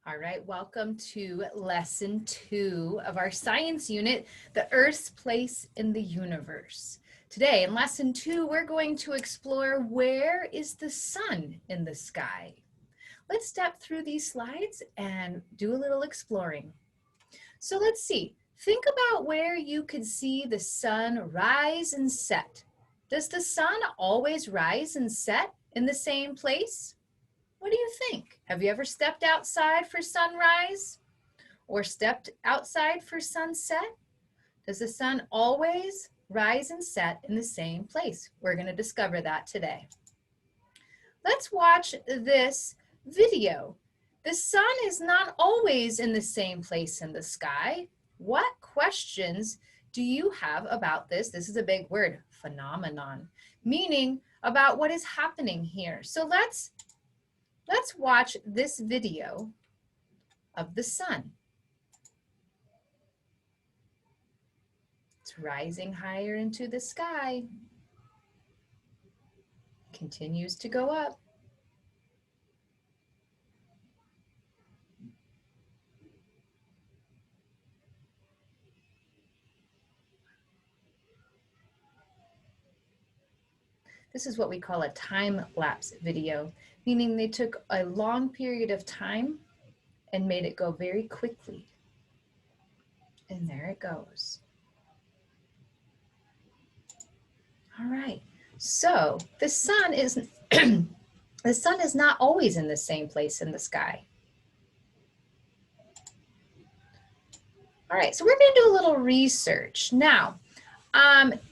All right, welcome to lesson 2 of our science unit, the Earth's place in the universe. Today in lesson 2, we're going to explore where is the sun in the sky. Let's step through these slides and do a little exploring. So let's see, think about where you could see the sun rise and set. Does the sun always rise and set in the same place? What do you think? Have you ever stepped outside for sunrise or stepped outside for sunset? Does the sun always rise and set in the same place? We're going to discover that today. Let's watch this video. The sun is not always in the same place in the sky. What questions do you have about this? This is a big word, phenomenon, meaning about what is happening here. So let's watch this video of the sun. It's rising higher into the sky. Continues to go up. This is what we call a time-lapse video, meaning they took a long period of time and made it go very quickly. And there it goes. All right, so the sun is the sun is not always in the same place in the sky. All right, so we're going to do a little research. Now,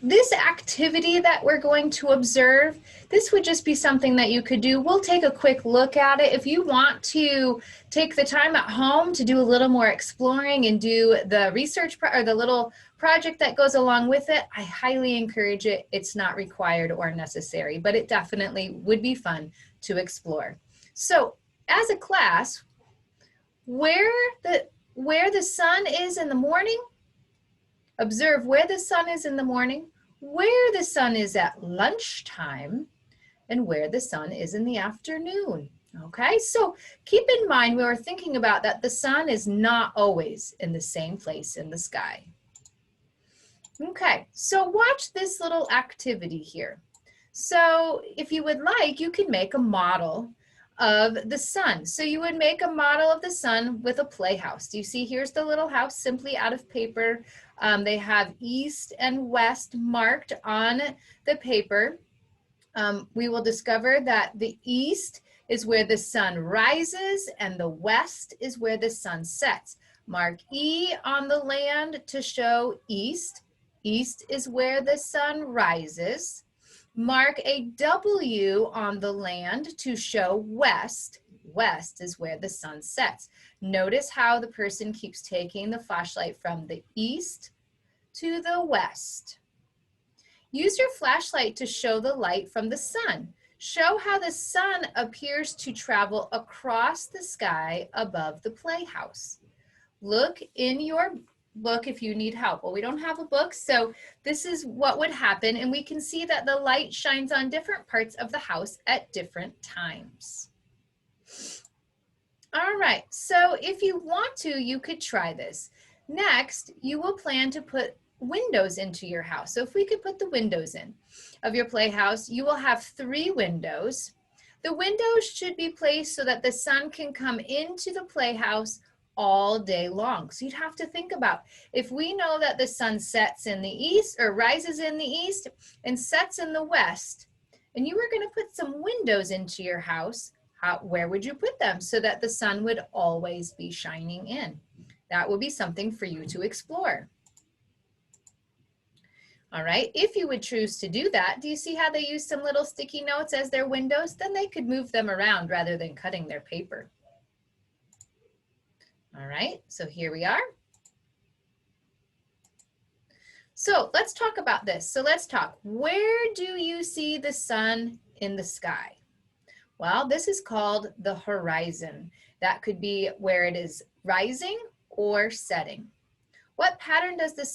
this activity that we're going to observe, this would just be something that you could do. We'll take a quick look at it. If you want to take the time at home to do a little more exploring and do the research or the little project that goes along with it, I highly encourage it. It's not required or necessary, but it definitely would be fun to explore. So as a class, where the sun is in the morning, observe where the sun is in the morning, where the sun is at lunchtime, and where the sun is in the afternoon. Okay, so keep in mind when we're thinking about that, the sun is not always in the same place in the sky. Okay, so watch this little activity here. So if you would like, you can make a model of the sun. So you would make a model of the sun with a playhouse. Do you see here's the little house simply out of paper. They have east and west marked on the paper. We will discover that the east is where the sun rises and the west is where the sun sets. Mark E on the land to show east. East is where the sun rises. Mark a W on the land to show west. West is where the sun sets. Notice how the person keeps taking the flashlight from the east to the west. Use your flashlight to show the light from the sun. Show how the sun appears to travel across the sky above the playhouse. Look in your book if you need help. Well, we don't have a book, so this is what would happen, and we can see that the light shines on different parts of the house at different times. All right, so if you want to, you could try this. Next, you will plan to put windows into your house. So if we could put the windows in of your playhouse, you will have 3 windows. The windows should be placed so that the sun can come into the playhouse all day long. So you'd have to think about, if we know that the sun sets in the east or rises in the east and sets in the west, and you were going to put some windows into your house, where would you put them so that the sun would always be shining in? That would be something for you to explore. All right, if you would choose to do that, do you see how they use some little sticky notes as their windows? Then they could move them around rather than cutting their paper. All right, so here we are. So let's talk about this. So let's talk. Where do you see the sun in the sky? Well, this is called the horizon. That could be where it is rising or setting. What pattern does the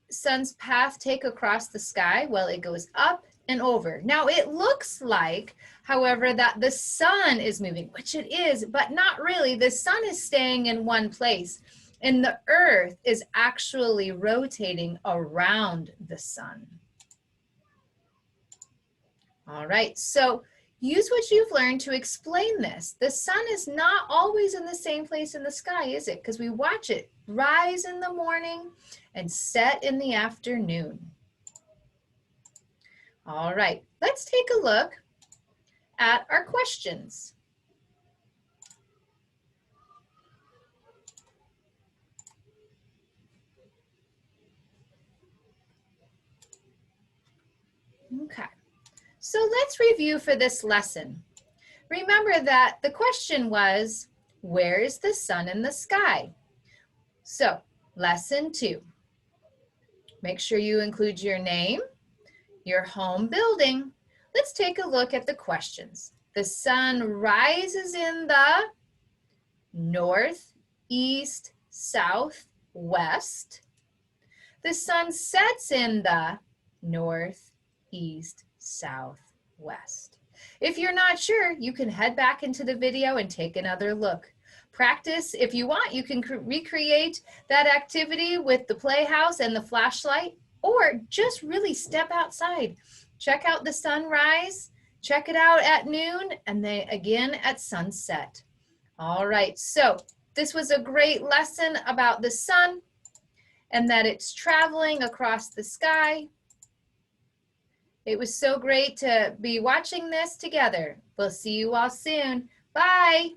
sun's path take across the sky? Well, it goes up and over. Now it looks like, however, that the sun is moving, which it is, but not really. The sun is staying in one place, and the earth is actually rotating around the sun. All right, so use what you've learned to explain this. The sun is not always in the same place in the sky, is it? Because we watch it rise in the morning and set in the afternoon. All right, let's take a look at our questions. Okay, so let's review for this lesson. Remember that the question was, where is the sun in the sky? So, lesson 2. Make sure you include your name, your home building. Let's take a look at the questions. The sun rises in the north, east, south, west. The sun sets in the north, east, south, west. If you're not sure, you can head back into the video and take another look. Practice, if you want, you can recreate that activity with the playhouse and the flashlight, or just really step outside. Check out the sunrise, check it out at noon, and then again at sunset. All right, so this was a great lesson about the sun and that it's traveling across the sky. It was so great to be watching this together. We'll see you all soon. Bye.